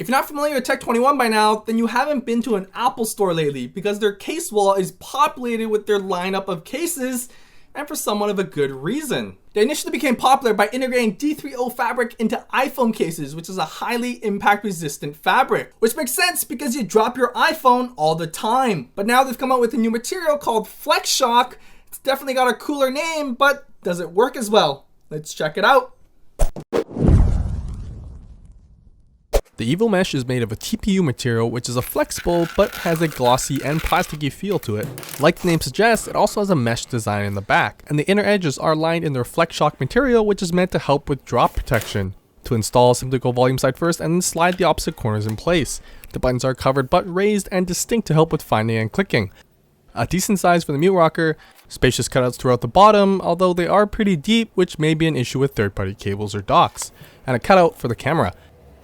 If you're not familiar with Tech21 by now, then you haven't been to an Apple store lately because their case wall is populated with their lineup of cases, and for somewhat of a good reason. They initially became popular by integrating D3O fabric into iPhone cases, which is a highly impact resistant fabric, which makes sense because you drop your iPhone all the time. But now they've come out with a new material called FlexShock. It's definitely got a cooler name, but does it work as well? Let's check it out. The Evo Mesh is made of a TPU material, which is a flexible but has a glossy and plasticky feel to it. Like the name suggests, it also has a mesh design in the back, and the inner edges are lined in their FlexShock material, which is meant to help with drop protection. To install, simply go volume side first and then slide the opposite corners in place. The buttons are covered but raised and distinct to help with finding and clicking. A decent size for the mute rocker, spacious cutouts throughout the bottom, although they are pretty deep, which may be an issue with third-party cables or docks, and a cutout for the camera.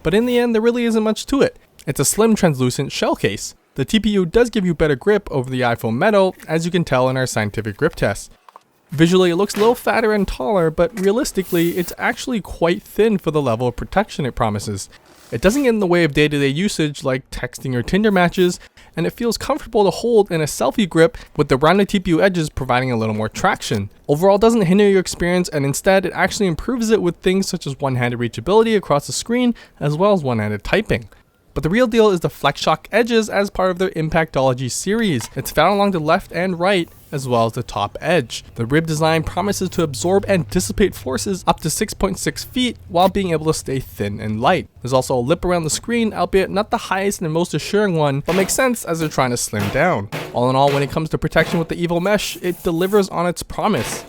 But in the end, there really isn't much to it. It's a slim translucent shell case. The TPU does give you better grip over the iPhone metal, as you can tell in our scientific grip test. Visually, it looks a little fatter and taller, but realistically, it's actually quite thin for the level of protection it promises. It doesn't get in the way of day-to-day usage like texting or Tinder matches, and it feels comfortable to hold in a selfie grip with the rounded TPU edges providing a little more traction. Overall, it doesn't hinder your experience, and instead it actually improves it with things such as one-handed reachability across the screen as well as one-handed typing. But the real deal is the FlexShock edges as part of their Impactology series. It's found along the left and right as well as the top edge. The rib design promises to absorb and dissipate forces up to 6.6 feet while being able to stay thin and light. There's also a lip around the screen, albeit not the highest and most assuring one, but makes sense as they're trying to slim down. All in all, when it comes to protection with the Evo Mesh, it delivers on its promise.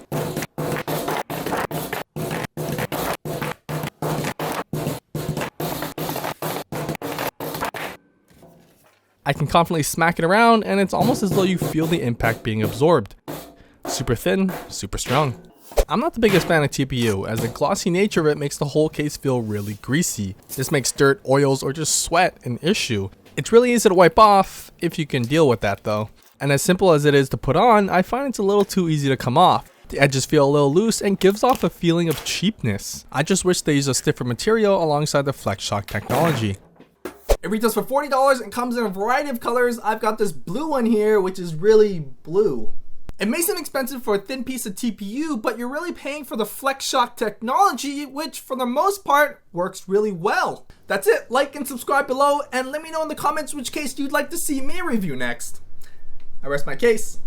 I can confidently smack it around, and it's almost as though you feel the impact being absorbed. Super thin, super strong. I'm not the biggest fan of TPU, as the glossy nature of it makes the whole case feel really greasy. This makes dirt, oils, or just sweat an issue. It's really easy to wipe off, if you can deal with that though. And as simple as it is to put on, I find it's a little too easy to come off. The edges feel a little loose and gives off a feeling of cheapness. I just wish they used a stiffer material alongside the FlexShock technology. It retails for $40 and comes in a variety of colors. I've got this blue one here, which is really blue. It may seem expensive for a thin piece of TPU, but you're really paying for the FlexShock technology, which for the most part works really well. That's it. Like and subscribe below, and let me know in the comments which case you'd like to see me review next. I rest my case.